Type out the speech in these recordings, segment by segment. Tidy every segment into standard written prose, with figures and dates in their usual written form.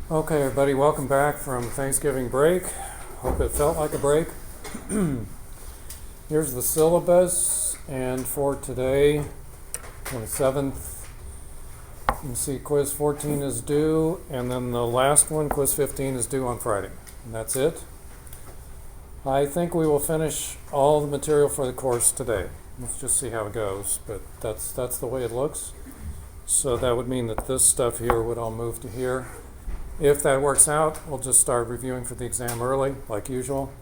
Okay, everybody, welcome back from Thanksgiving break. Hope it felt like a break. Here's the syllabus, and for today, 27th, you can see quiz 14 is due, and then the last one, quiz 15, is due on Friday. And that's it. I think we will finish all the material for the course today. Let's just see how it goes, but that's the way it looks. So that would mean that this stuff here would all move to here. If that works out, we'll just start reviewing for the exam early, like usual.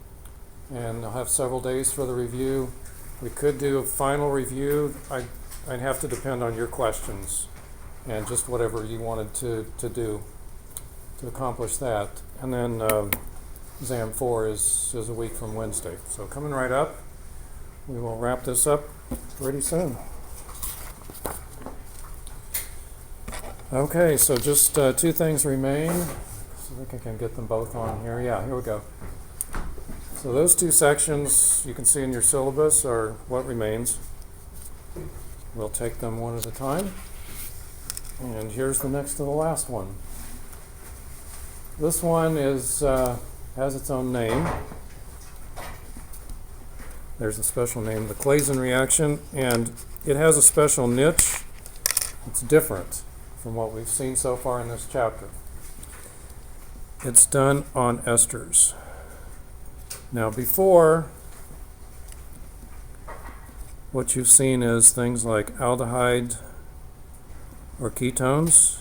And I'll have several days for the review. We could do a final review. I'd have to depend on your questions and just whatever you wanted to do to accomplish that. And then exam 4 is a week from Wednesday. So coming right up, we will wrap this up pretty soon. Okay, so just two things remain. So I think I can get them both on here. Yeah, here we go. So those two sections you can see in your syllabus are what remains. We'll take them one at a time. And here's the next to the last one. This one is has its own name. There's a special name, the Claisen reaction, and it has a special niche. It's different from what we've seen so far in this chapter. It's done on esters. Now before, what you've seen is things like aldehyde or ketones.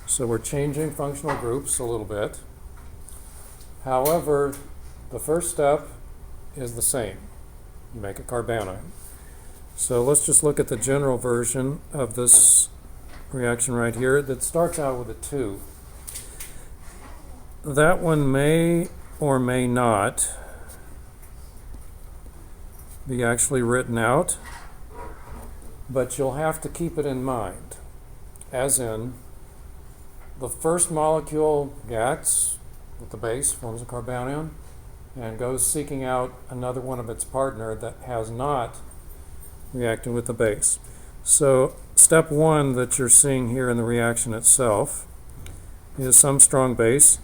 So we're changing functional groups a little bit. However, the first step is the same. You make a carbanion. So let's just look at the general version of this reaction right here that starts out with a 2. That one may or may not be actually written out, but you'll have to keep it in mind. As in, the first molecule reacts with the base, forms a carbanion, and goes seeking out another one of its partner that has not reacted with the base. So step 1 that you're seeing here in the reaction itself is some strong base.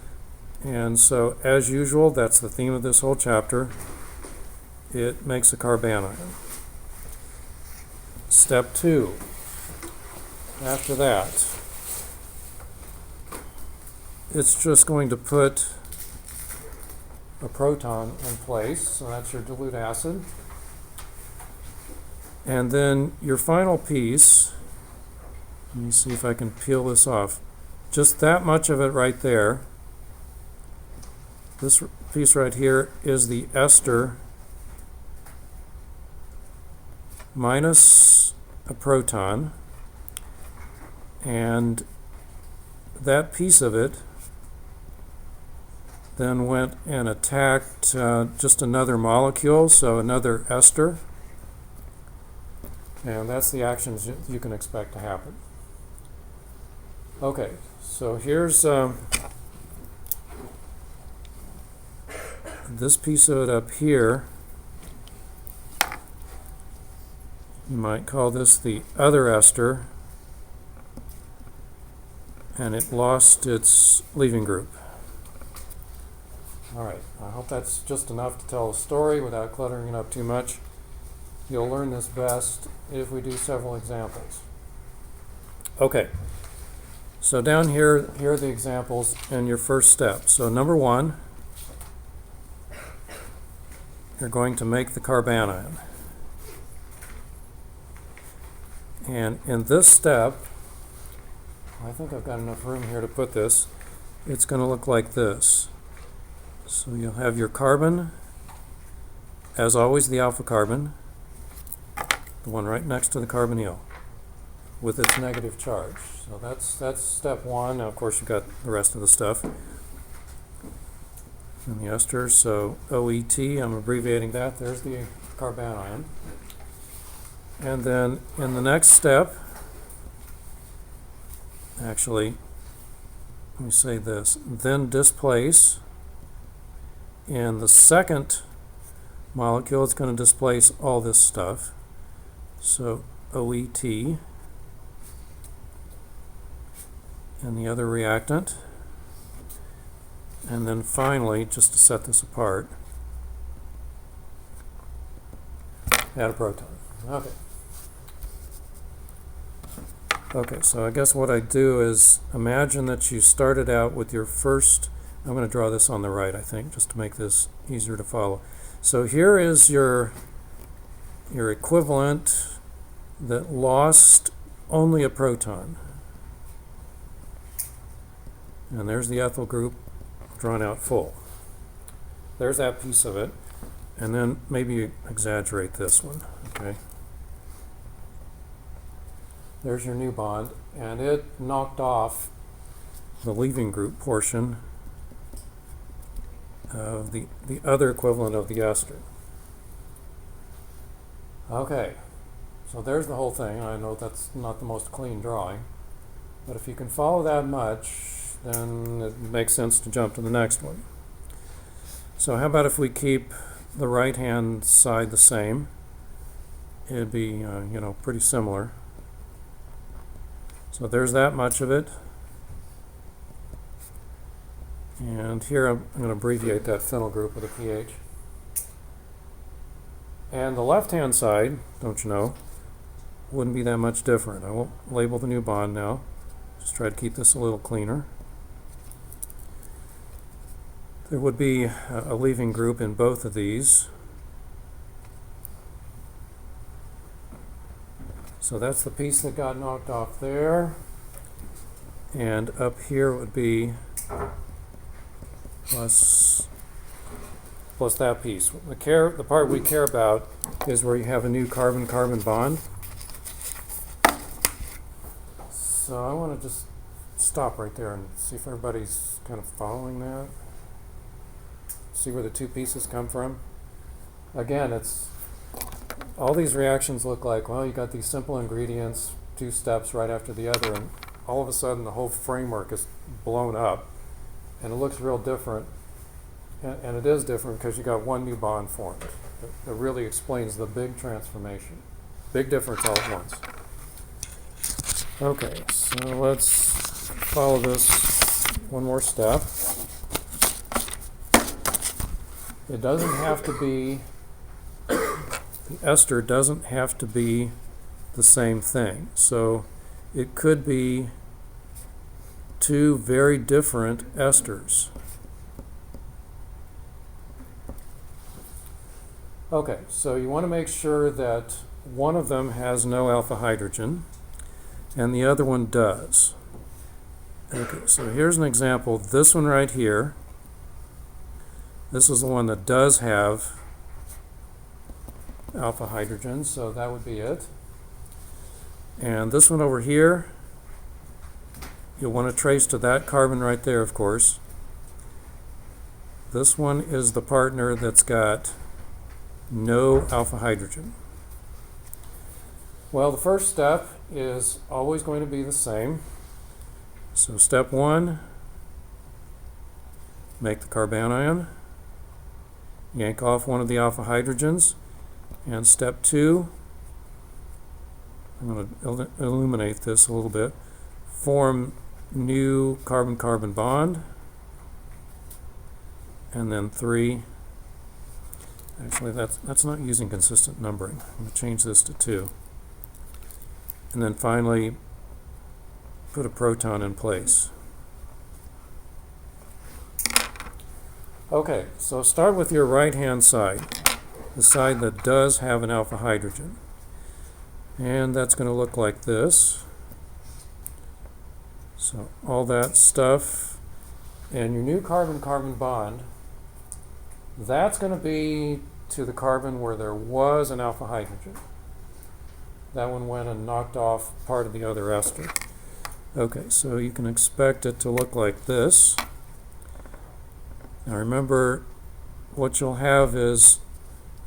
And so, as usual, that's the theme of this whole chapter. It makes a carbanion. Step 2. After that, it's just going to put a proton in place. So that's your dilute acid. And then your final piece, let me see if I can peel this off. Just that much of it right there. This piece right here is the ester minus a proton. And that piece of it then went and attacked just another molecule, so another ester. And that's the actions you can expect to happen. Okay, so here's this piece of it up here. You might call this the other ester, and it lost its leaving group. All right, I hope that's just enough to tell a story without cluttering it up too much. You'll learn this best if we do several examples. Okay, so down here are the examples in your first step. So number 1, you're going to make the carbanion. And in this step, I think I've got enough room here to put this, it's going to look like this. So you'll have your carbon, as always the alpha carbon, the one right next to the carbonyl with its negative charge. So that's step 1. Now of course you've got the rest of the stuff. And the esters, so OET, I'm abbreviating that. There's the carbanion. And then in the next step, actually, let me say this, then displace. In the second molecule, it's going to displace all this stuff. So OET. And the other reactant. And then finally, just to set this apart, add a proton. Okay. Okay, so I guess what I do is imagine that you started out with your first, I'm going to draw this on the right, I think, just to make this easier to follow. So here is your equivalent that lost only a proton. And there's the ethyl group drawn out full. There's that piece of it. And then maybe exaggerate this one, okay? There's your new bond, and it knocked off the leaving group portion of the other equivalent of the ester. Okay, so there's the whole thing. I know that's not the most clean drawing, but if you can follow that much, then it makes sense to jump to the next one. So how about if we keep the right-hand side the same? It'd be, you know, pretty similar. So there's that much of it. And here I'm going to abbreviate that phenyl group with a pH. And the left-hand side, don't you know, wouldn't be that much different. I won't label the new bond now. Just try to keep this a little cleaner. There would be a leaving group in both of these. So that's the piece that got knocked off there. And up here would be plus that piece. The part we care about is where you have a new carbon-carbon bond. So I want to just stop right there and see if everybody's kind of following that. See where the two pieces come from. Again, it's all these reactions look like, well, you got these simple ingredients, two steps right after the other, and all of a sudden the whole framework is blown up, and it looks real different. And it is different because you got one new bond formed. It really explains the big transformation. Big difference all at once. Okay, so let's follow this one more step. It doesn't have to be, the ester doesn't have to be the same thing. So it could be two very different esters. Okay, so you want to make sure that one of them has no alpha hydrogen and the other one does. Okay, so here's an example. This one right here, this is the one that does have alpha hydrogen, so that would be it. And this one over here, you'll want to trace to that carbon right there, of course. This one is the partner that's got no alpha hydrogen. Well, the first step is always going to be the same. So step one, make the carbanion, yank off one of the alpha hydrogens, and step two, I'm going to illuminate this a little bit, form new carbon-carbon bond, and then three. Actually, that's not using consistent numbering. I'm going to change this to 2. And then finally, put a proton in place. Okay, so start with your right-hand side, the side that does have an alpha hydrogen. And that's going to look like this. So all that stuff, and your new carbon-carbon bond, that's going to be to the carbon where there was an alpha hydrogen. That one went and knocked off part of the other ester. Okay, so you can expect it to look like this. Now remember, what you'll have is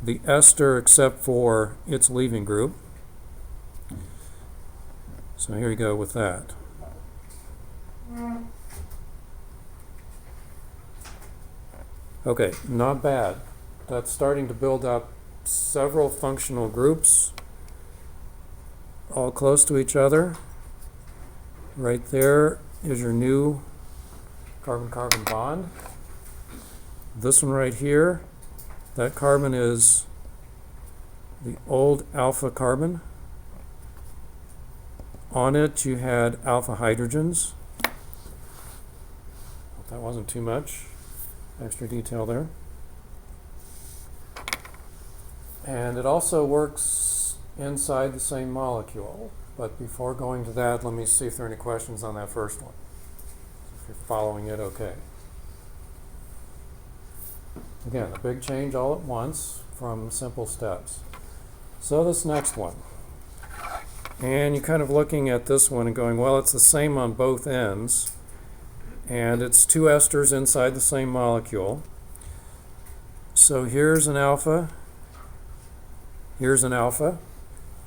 the ester except for its leaving group. So here you go with that. Okay, not bad. That's starting to build up several functional groups, all close to each other. Right there is your new carbon-carbon bond. This one right here, that carbon is the old alpha carbon. On it you had alpha hydrogens. That wasn't too much extra detail there. And it also works inside the same molecule. But before going to that, let me see if there are any questions on that first one. If you're following it okay. Again, a big change all at once from simple steps. So this next one. And you're kind of looking at this one and going, well, it's the same on both ends. And it's two esters inside the same molecule. So here's an alpha. Here's an alpha.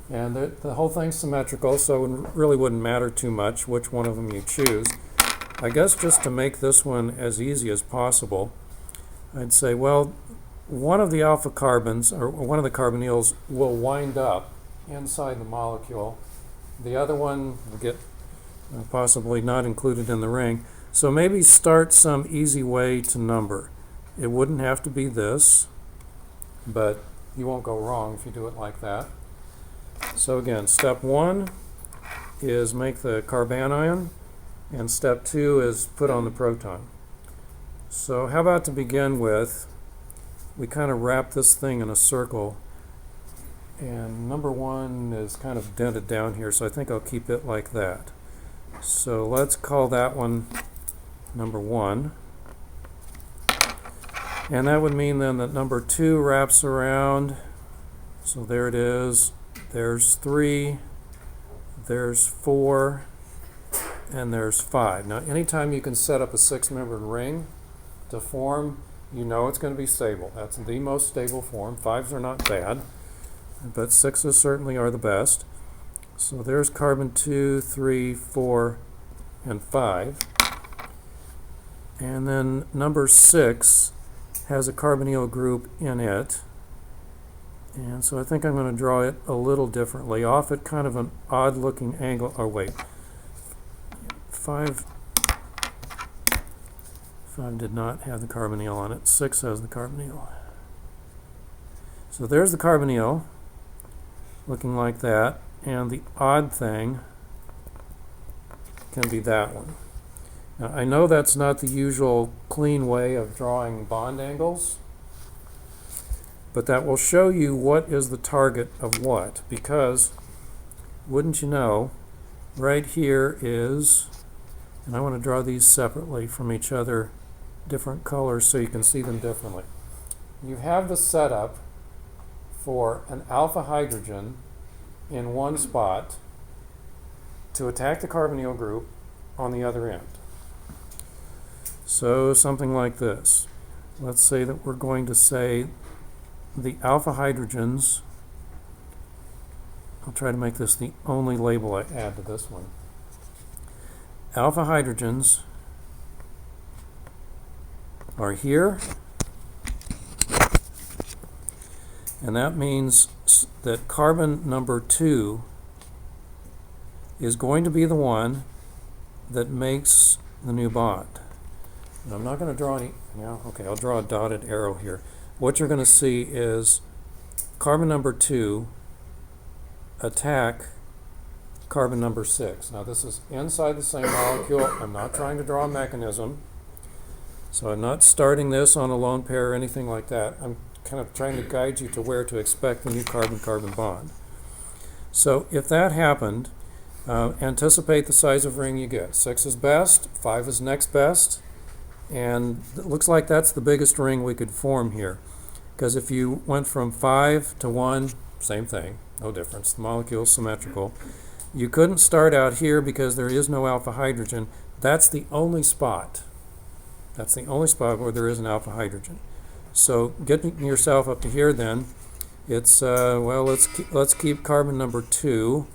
And the whole thing's symmetrical, so it really wouldn't matter too much which one of them you choose. I guess just to make this one as easy as possible, I'd say, well, one of the alpha carbons, or one of the carbonyls, will wind up inside the molecule. The other one will get possibly not included in the ring. So maybe start some easy way to number. It wouldn't have to be this, but you won't go wrong if you do it like that. So again, step 1 is make the carbanion, and step 2 is put on the proton. So how about to begin with, we kind of wrap this thing in a circle, and number 1 is kind of dented down here, so I think I'll keep it like that. So let's call that one number 1. And that would mean then that number 2 wraps around, so there it is. There's 3, there's 4, and there's 5. Now, anytime you can set up a 6-membered ring to form, you know it's going to be stable. That's the most stable form. 5s are not bad, but 6s certainly are the best. So there's carbon 2, 3, 4, and 5. And then number 6 has a carbonyl group in it. And so I think I'm going to draw it a little differently, off at kind of an odd looking angle. Oh wait, 5 did not have the carbonyl on it. 6 has the carbonyl. So there's the carbonyl looking like that, and the odd thing can be that one. Now I know that's not the usual clean way of drawing bond angles, but that will show you what is the target of what, because, wouldn't you know, right here is, and I want to draw these separately from each other, different colors so you can see them differently. You have the setup for an alpha hydrogen in one spot to attack the carbonyl group on the other end. So something like this. Let's say that we're going to say the alpha hydrogens, I'll try to make this the only label I add to this one. Alpha hydrogens are here, and that means that carbon number 2 is going to be the one that makes the new bond. And I'm not going to draw any, okay, I'll draw a dotted arrow here. What you're going to see is carbon number 2 attack carbon number 6. Now this is inside the same molecule. I'm not trying to draw a mechanism. So I'm not starting this on a lone pair or anything like that. I'm kind of trying to guide you to where to expect the new carbon-carbon bond. So if that happened, anticipate the size of ring you get. 6 is best, 5 is next best, and it looks like that's the biggest ring we could form here. Because if you went from 5 to 1, same thing, no difference. The molecule is symmetrical. You couldn't start out here because there is no alpha hydrogen. That's the only spot. That's the only spot where there is an alpha hydrogen. So getting yourself up to here then, it's, well, let's keep carbon number 2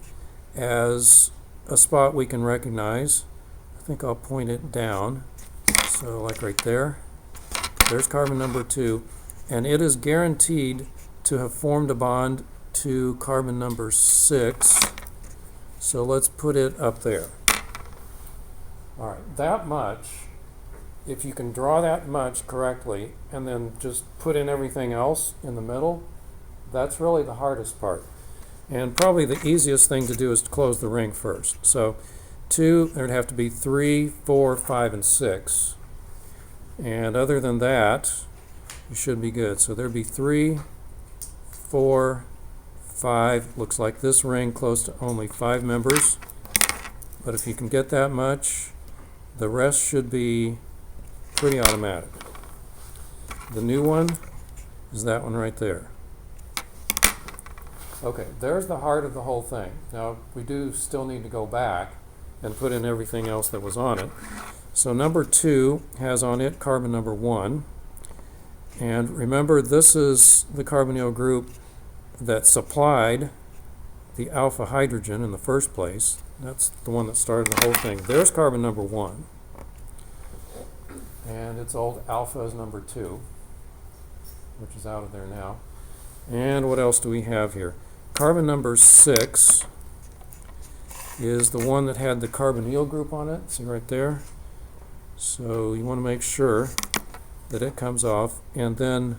as a spot we can recognize. I think I'll point it down. So like right there, there's carbon number 2, and it is guaranteed to have formed a bond to carbon number 6. So let's put it up there. All right, that much if you can draw that much correctly and then just put in everything else in the middle, that's really the hardest part. And probably the easiest thing to do is to close the ring first. So 2, there'd have to be 3, 4, 5, and 6. And other than that, you should be good. So there'd be 3, 4, 5. Looks like this ring close to only 5 members. But if you can get that much, the rest should be pretty automatic. The new one is that one right there. Okay, there's the heart of the whole thing. Now, we do still need to go back and put in everything else that was on it. So number 2 has on it carbon number 1. And remember, this is the carbonyl group that supplied the alpha hydrogen in the first place. That's the one that started the whole thing. There's carbon number 1. And its old alpha is number 2, which is out of there now. And what else do we have here? Carbon number 6 is the one that had the carbonyl group on it. See right there? So you want to make sure that it comes off. And then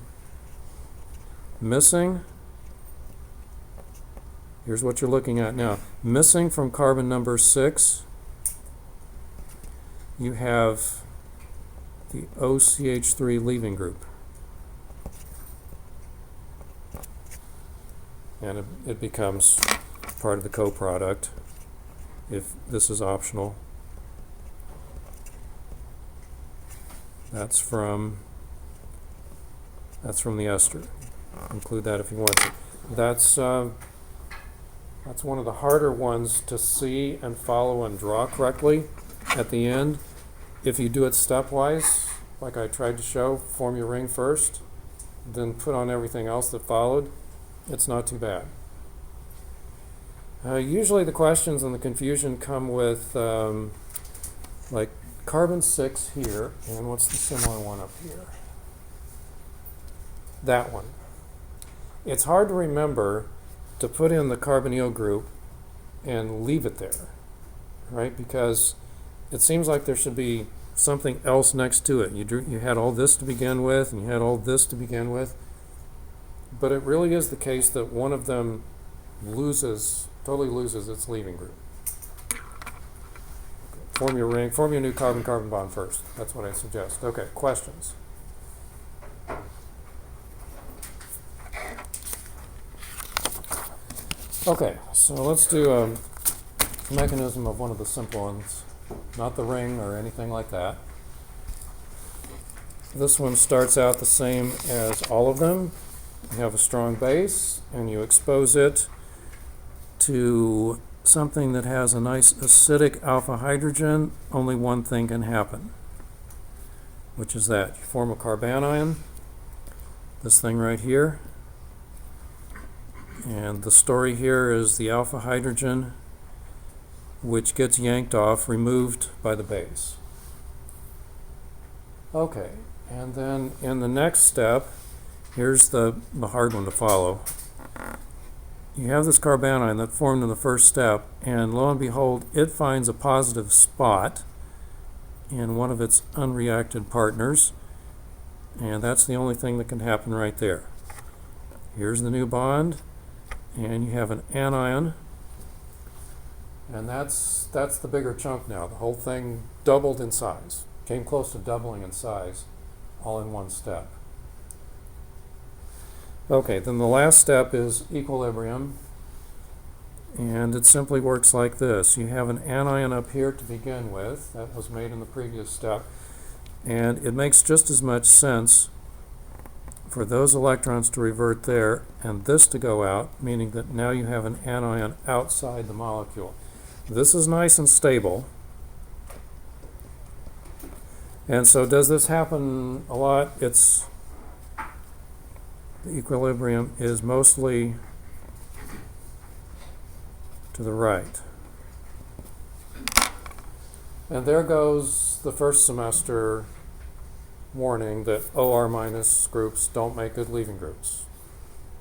missing, here's what you're looking at now. Missing from carbon number 6, you have the OCH3 leaving group. And it becomes part of the co-product if this is optional. That's from the ester. Include that if you want to. That's one of the harder ones to see and follow and draw correctly at the end. If you do it stepwise, like I tried to show, form your ring first, then put on everything else that followed, it's not too bad. Usually the questions and the confusion come with like carbon 6 here, and what's the similar one up here? That one. It's hard to remember to put in the carbonyl group and leave it there, right? Because it seems like there should be something else next to it. You had all this to begin with, and you had all this to begin with. But it really is the case that one of them totally loses its leaving group. Form your ring, form your new carbon-carbon bond first. That's what I suggest. Okay, questions? Okay, so let's do a mechanism of one of the simple ones, not the ring or anything like that. This one starts out the same as all of them. You have a strong base, and you expose it to something that has a nice acidic alpha hydrogen. Only one thing can happen, which is that you form a carbanion, this thing right here. And the story here is the alpha hydrogen, which gets yanked off, removed by the base. Okay, and then in the next step, here's the hard one to follow. You have this carbanion that formed in the first step, and lo and behold, it finds a positive spot in one of its unreacted partners, and that's the only thing that can happen right there. Here's the new bond, and you have an anion, and that's the bigger chunk now. The whole thing doubled in size, came close to doubling in size, all in one step. Okay, then the last step is equilibrium, and it simply works like this. You have an anion up here to begin with, that was made in the previous step, and it makes just as much sense for those electrons to revert there and this to go out, meaning that now you have an anion outside the molecule. This is nice and stable. And so does this happen a lot? The equilibrium is mostly to the right. And there goes the first semester warning that OR minus groups don't make good leaving groups.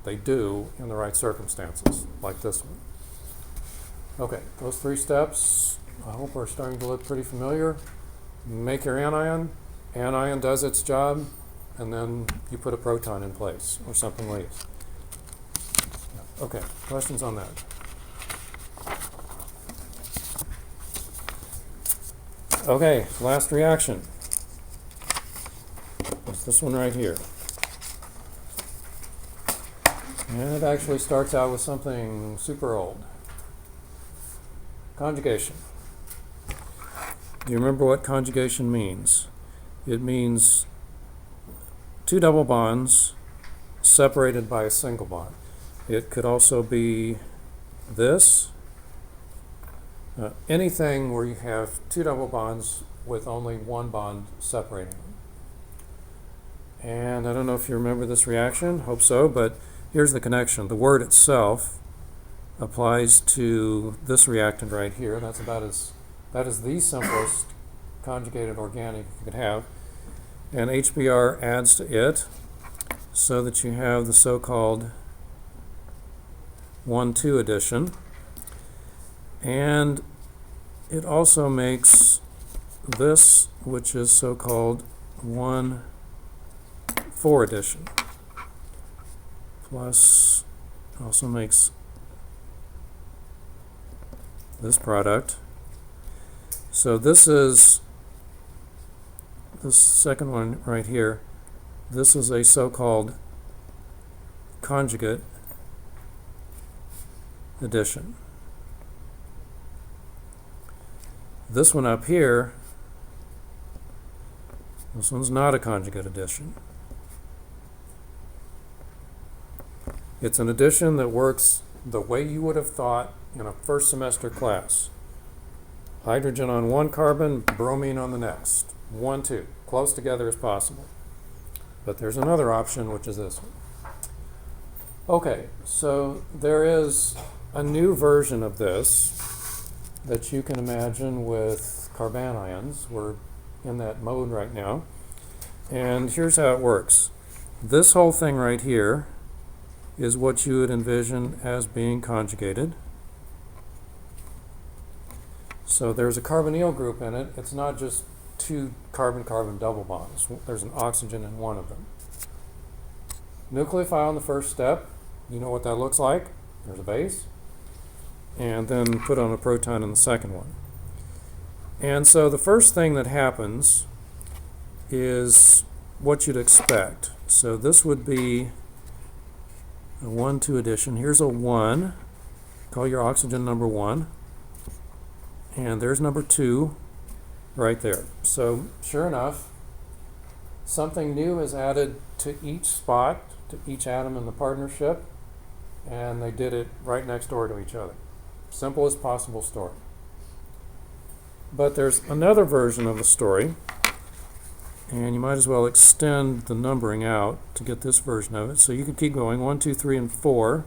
They do in the right circumstances, like this one. Okay, those 3 steps, I hope are starting to look pretty familiar. Make your anion, anion does its job, and then you put a proton in place, or something leaves. Okay, questions on that? Okay, last reaction. It's this one right here. And it actually starts out with something super old. Conjugation. Do you remember what conjugation means? It means two double bonds separated by a single bond. It could also be this. Anything where you have two double bonds with only one bond separating them. And I don't know if you remember this reaction, hope so, but here's the connection. The word itself applies to this reactant right here. That is the simplest conjugated organic you could have. And HBr adds to it so that you have the so-called 1,2 addition. And it also makes this, which is so-called 1,4 addition. Plus, it also makes this product. So this is this second one right here. This is a so-called conjugate addition. This one up here, this one's not a conjugate addition. It's an addition that works the way you would have thought in a first semester class. Hydrogen on one carbon, bromine on the next. 1, 2, close together as possible. But there's another option, which is this one. Okay, so there is a new version of this that you can imagine with carbanions. We're in that mode right now. And here's how it works. This whole thing right here is what you would envision as being conjugated. So there's a carbonyl group in it. It's not just two carbon-carbon double bonds. There's an oxygen in one of them. Nucleophile in the first step. You know what that looks like. There's a base. And then put on a proton in the second one. And so the first thing that happens is what you'd expect. So this would be a 1,2 addition. Here's a 1. Call your oxygen number 1. And there's number 2 right there. So sure enough, something new is added to each spot, to each atom in the partnership, and they did it right next door to each other. Simplest possible story. But there's another version of the story, and you might as well extend the numbering out to get this version of it. So you could keep going 1, 2, 3, and 4,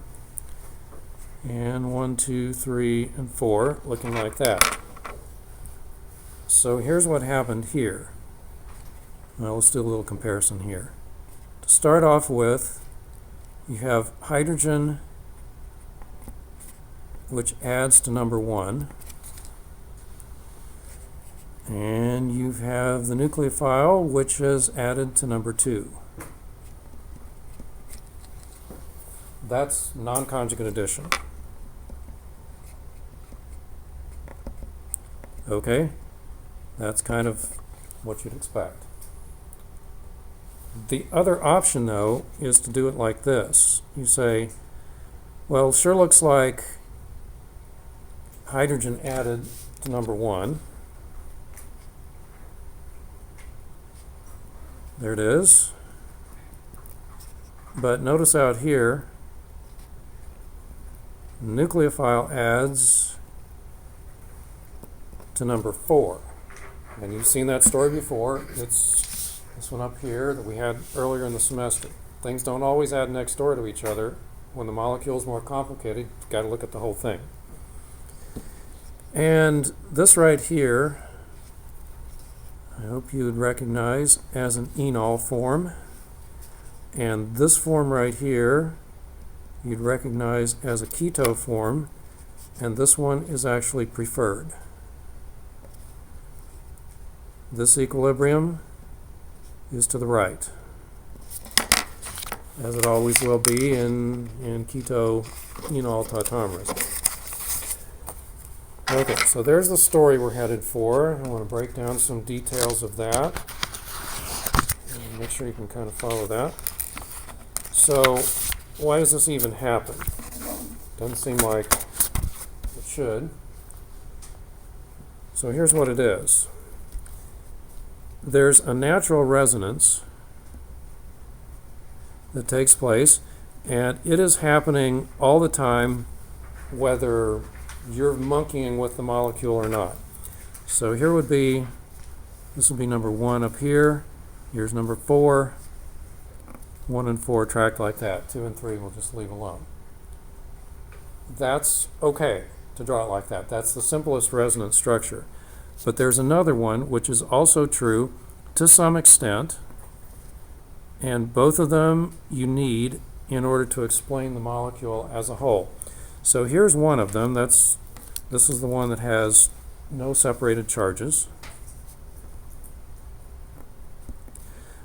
and 1, 2, 3, and 4, looking like that. So here's what happened here. Well, let's do a little comparison here. To start off with, you have hydrogen, which adds to number 1. And you have the nucleophile, which is added to number 2. That's non-conjugate addition. Okay, that's kind of what you'd expect. The other option, though, is to do it like this. You say, well, it sure looks like hydrogen added to number 1. There it is. But notice out here, nucleophile adds to number 4. And you've seen that story before. It's this one up here that we had earlier in the semester. Things don't always add next door to each other. When the molecule is more complicated, you've got to look at the whole thing. And this right here, I hope you would recognize as an enol form. And this form right here, you'd recognize as a keto form. And this one is actually preferred. This equilibrium is to the right, as it always will be in keto-enol tautomerism. Okay, so there's the story we're headed for. I want to break down some details of that. And make sure you can kind of follow that. So, why does this even happen? Doesn't seem like it should. So here's what it is. There's a natural resonance that takes place, and it is happening all the time, whether you're monkeying with the molecule or not. So here would be, this would be number 1 up here. Here's number 4. 1 and 4 tracked like that. 2 and 3 we'll just leave alone. That's okay to draw it like that. That's the simplest resonance structure. But there's another one which is also true to some extent, and both of them you need in order to explain the molecule as a whole. So here's one of them. This is the one that has no separated charges.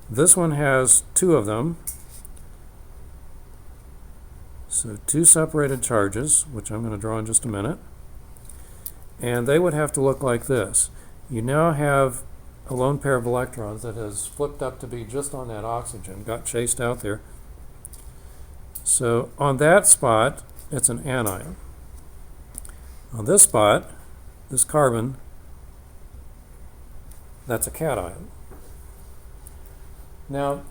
This one has 2 of them. So 2 separated charges, which I'm going to draw in just a minute. And they would have to look like this. You now have a lone pair of electrons that has flipped up to be just on that oxygen, got chased out there. So on that spot, it's an anion. On this spot, this carbon, that's a cation. Now,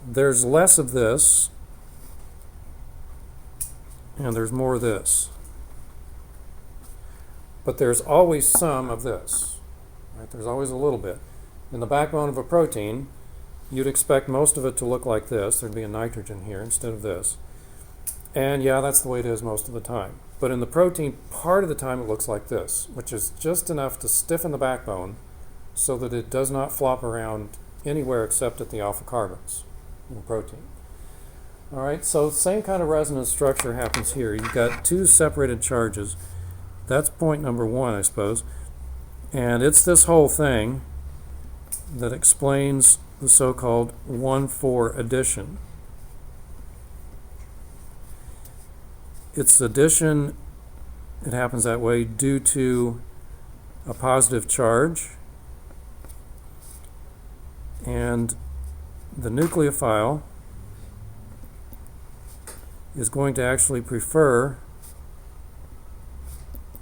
there's less of this, and there's more of this. But there's always some of this. Right? There's always a little bit. In the backbone of a protein, you'd expect most of it to look like this. There'd be a nitrogen here instead of this. And yeah, that's the way it is most of the time. But in the protein, part of the time it looks like this, which is just enough to stiffen the backbone so that it does not flop around anywhere except at the alpha carbons in the protein. All right, so same kind of resonance structure happens here. You've got 2 separated charges. That's point number 1, I suppose. And it's this whole thing that explains the so-called 1,4 addition. It's addition, it happens that way due to a positive charge, and the nucleophile is going to actually prefer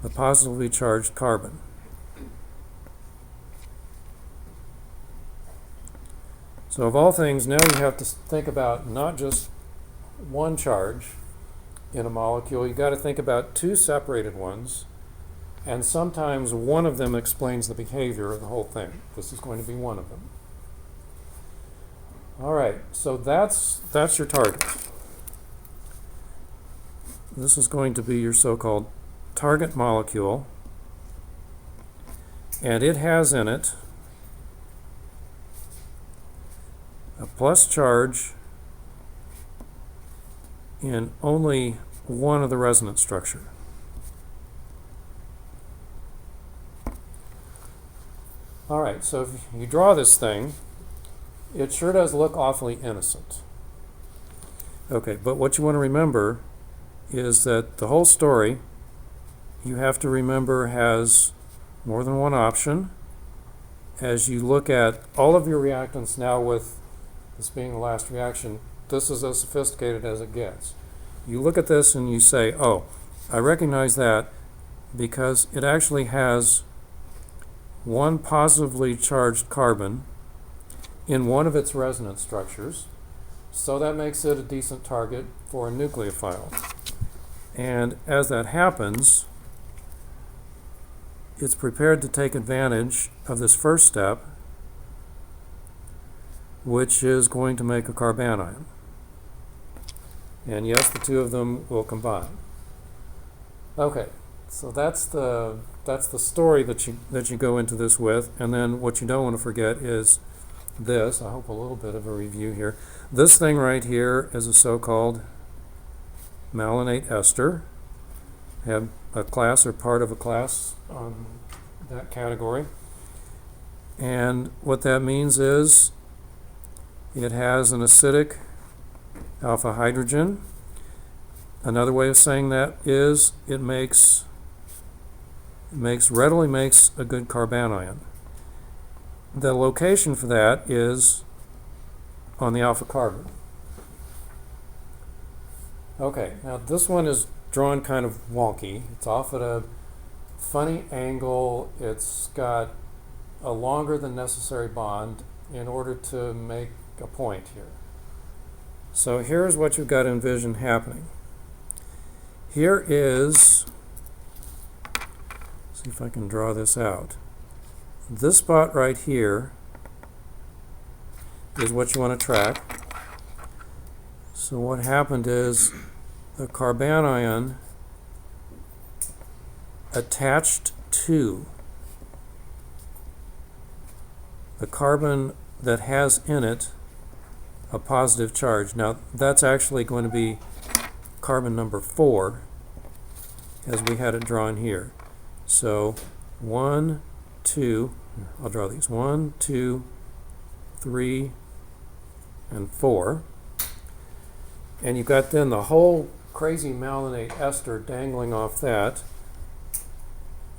the positively charged carbon. So of all things, now you have to think about not just one charge in a molecule. You've got to think about 2 separated ones, and sometimes one of them explains the behavior of the whole thing. This is going to be one of them. All right, so that's your target. This is going to be your so-called target molecule, and it has in it a plus charge in only one of the resonance structure. All right, so if you draw this thing, it sure does look awfully innocent. Okay, but what you want to remember is that the whole story, you have to remember, has more than one option. As you look at all of your reactants now, with this being the last reaction, this is as sophisticated as it gets. You look at this and you say, oh, I recognize that because it actually has one positively charged carbon in one of its resonance structures, so that makes it a decent target for a nucleophile. And as that happens, it's prepared to take advantage of this first step, which is going to make a carbanion. And yes, the 2 of them will combine. Okay, so that's the story that you go into this with. And then what you don't want to forget is this. I hope a little bit of a review here. This thing right here is a so-called malonate ester. Have a class or part of a class on that category. And what that means is It has an acidic alpha hydrogen. Another way of saying that is it readily makes a good carbanion. The location for that is on the alpha carbon. Okay, now this one is drawn kind of wonky. It's off at a funny angle. It's got a longer than necessary bond in order to make a point here. So here's what you've got to envision happening. Here is, see if I can draw this out. This spot right here is what you want to track. So what happened is the carbanion attached to the carbon that has in it a positive charge. Now that's actually going to be carbon number 4 as we had it drawn here. So 1, 2, I'll draw these 1, 2, 3, and 4. And you've got then the whole crazy malonate ester dangling off that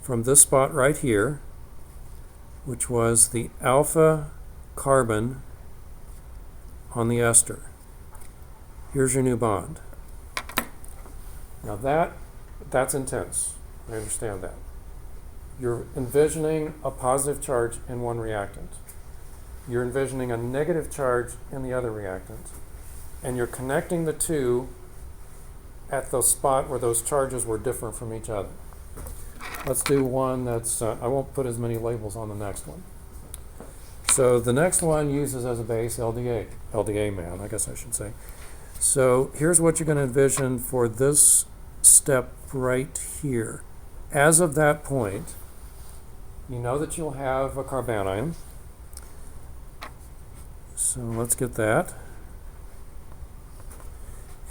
from this spot right here, which was the alpha carbon on the ester. Here's your new bond. Now that's intense. I understand that. You're envisioning a positive charge in one reactant. You're envisioning a negative charge in the other reactant. And you're connecting the two at the spot where those charges were different from each other. Let's do one that's, I won't put as many labels on the next one. So the next one uses as a base LDA man, I guess I should say. So here's what you're going to envision for this step right here. As of that point, you know that you'll have a carbanion. So let's get that.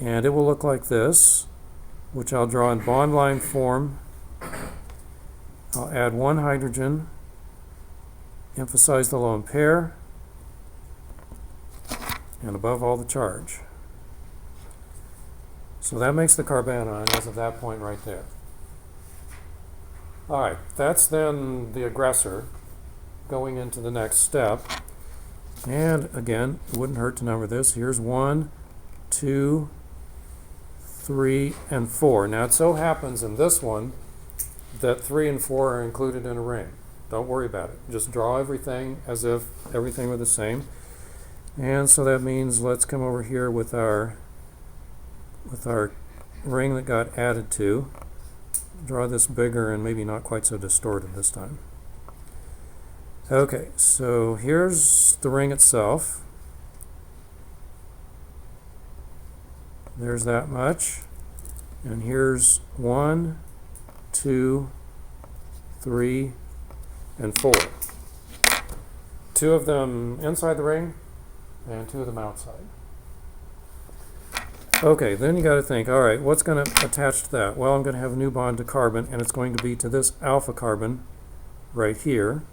And it will look like this, which I'll draw in bond line form. I'll add 1 hydrogen, emphasize the lone pair, and above all the charge. So that makes the carbanion as of that point right there. All right, that's then the aggressor going into the next step. And again, it wouldn't hurt to number this. Here's 1, 2, 3, and 4. Now it so happens in this one that 3 and 4 are included in a ring. Don't worry about it. Just draw everything as if everything were the same. And so that means let's come over here with our ring that got added to. Draw this bigger and maybe not quite so distorted this time. Okay, so here's the ring itself. There's that much. And here's 1, 2, 3, and 4. 2 of them inside the ring and 2 of them outside. Okay, then you got to think, all right, what's going to attach to that? Well, I'm going to have a new bond to carbon, and it's going to be to this alpha carbon right here.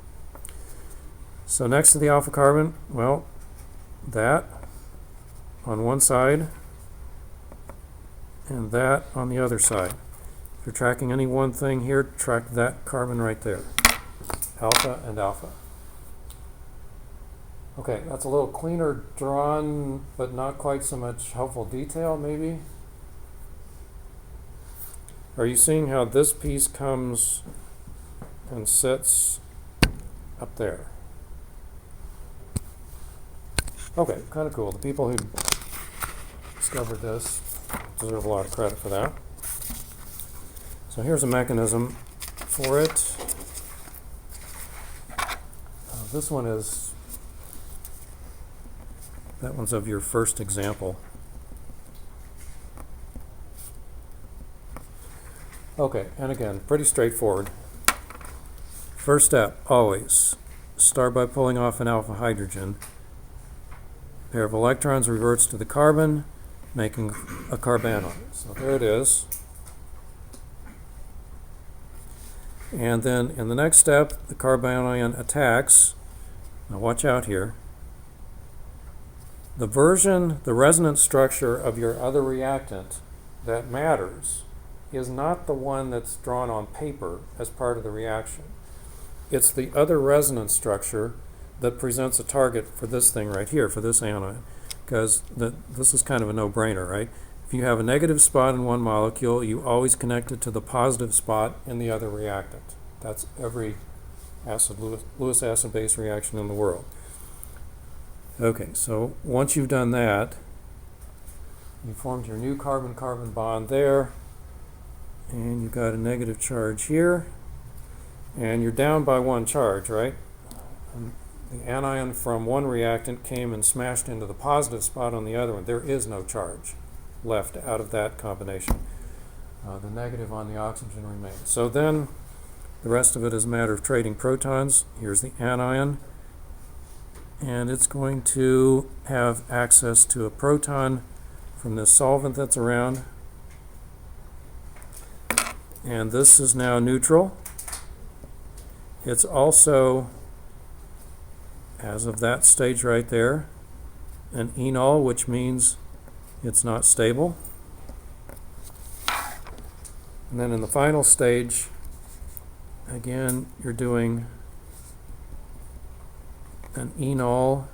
So next to the alpha carbon, well, that on one side and that on the other side. If you're tracking any one thing here, track that carbon right there. Alpha and alpha. Okay, that's a little cleaner drawn, but not quite so much helpful detail, maybe. Are you seeing how this piece comes and sits up there? Okay, kind of cool. The people who discovered this deserve a lot of credit for that. So here's a mechanism for it. This one is, that one's of your first example. Okay, and again, pretty straightforward. First step, always start by pulling off an alpha hydrogen. A pair of electrons reverts to the carbon, making a carbanion. So there it is. And then in the next step, the carbanion attacks. Now watch out here. the version, the resonance structure of your other reactant that matters is not the one that's drawn on paper as part of the reaction. It's the other resonance structure that presents a target for this thing right here, for this anion. Because this is kind of a no-brainer, right? If you have a negative spot in one molecule, you always connect it to the positive spot in the other reactant. That's every Lewis acid-base reaction in the world. Okay, so once you've done that, you formed your new carbon-carbon bond there, and you've got a negative charge here, and you're down by one charge, right? And the anion from one reactant came and smashed into the positive spot on the other one. There is no charge left out of that combination. The negative on the oxygen remains. So then the rest of it is a matter of trading protons. Here's the anion, and it's going to have access to a proton from this solvent that's around. And this is now neutral. It's also, as of that stage right there, an enol, which means it's not stable. And then in the final stage, again, you're doing an enol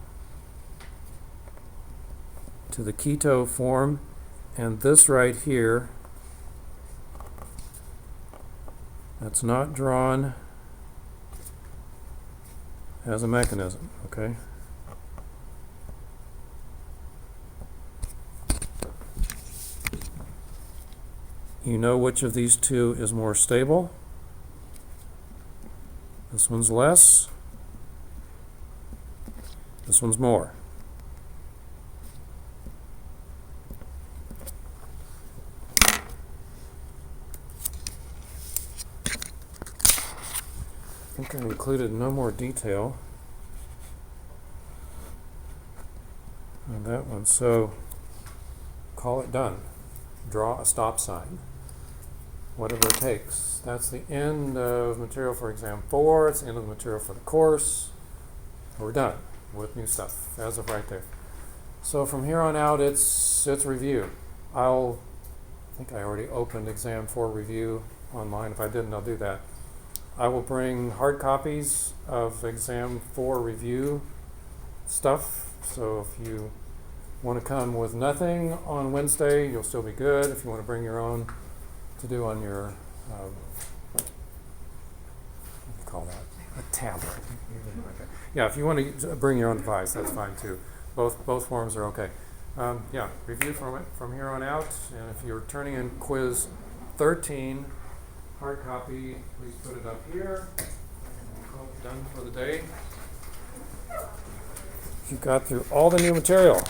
to the keto form, and this right here, that's not drawn as a mechanism, okay? You know which of these two is more stable. This one's less. This one's more. I think I included no more detail on that one, so call it done. Draw a stop sign. Whatever it takes. That's the end of material for exam 4. It's the end of the material for the course. We're done with new stuff as of right there. So from here on out, it's review. I think I already opened exam 4 review online. If I didn't, I'll do that. I will bring hard copies of exam 4 review stuff. So if you want to come with nothing on Wednesday, you'll still be good. If you want to bring your own to do on your, what do you call that? A tablet. Okay. Yeah, if you want to bring your own device, that's fine too. Both forms are okay. Yeah, review from here on out. And if you're turning in quiz 13, hard copy, please put it up here. Done for the day. You got through all the new material.